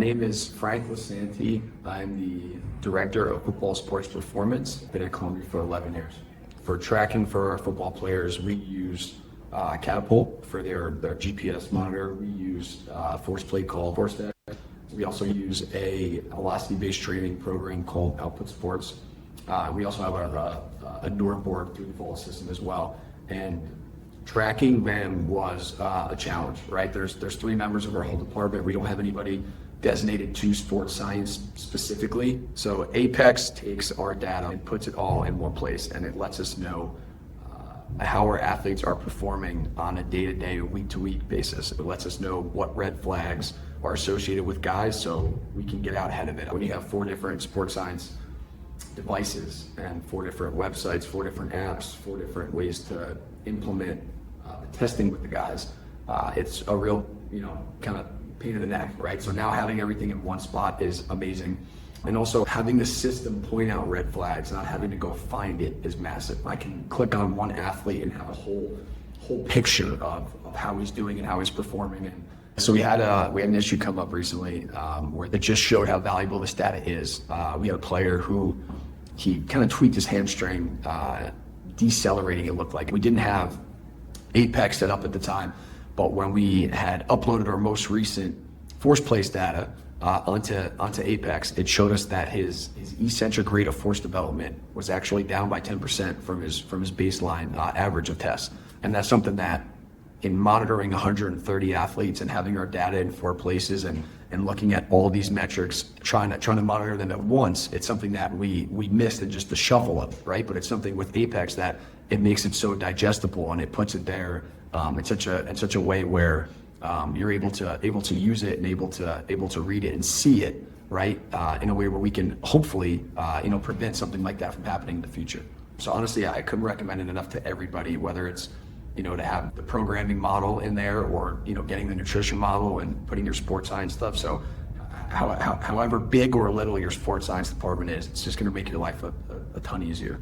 name is Frank Lisante. I'm the Director of Football Sports Performance. Been at Columbia for 11 years. For tracking for our football players, we use Catapult for their GPS monitor. We use force plate called Force. We also use a velocity-based training program called Output Sports. We also have a NOR board through the Vault system as well. And tracking them was a challenge, right? There's 3 members of our whole department. We don't have anybody designated to sports science specifically. So Apex takes our data and puts it all in one place, and it lets us know how our athletes are performing on a day-to-day, week-to-week basis. It lets us know what red flags are associated with guys so we can get out ahead of it. When you have 4 different sports science devices and 4 different websites, 4 different apps, 4 different ways to implement testing with the guys, it's a real, kind of pain in the neck, right? So now having everything in one spot is amazing. And also having the system point out red flags, not having to go find it, is massive. I can click on one athlete and have a whole picture of how he's doing and how he's performing. And so we had an issue come up recently where it just showed how valuable this data is. We had a player who he kind of tweaked his hamstring, decelerating it looked like. We didn't have Apex set up at the time, but when we had uploaded our most recent force place data onto Apex, it showed us that his eccentric rate of force development was actually down by 10% from his baseline average of tests. And that's something that, in monitoring 130 athletes and having our data in 4 places and looking at all these metrics, trying to monitor them at once, it's something that we missed in just the shuffle of it, right? But it's something with Apex that it makes it so digestible, and it puts it there in such a way where you're able to use it and able to read it and see it, right? In a way where we can hopefully prevent something like that from happening in the future. So honestly, I couldn't recommend it enough to everybody, whether it's to have the programming model in there or getting the nutrition model and putting your sports science stuff. So however big or little your sports science department is, it's just going to make your life a ton easier.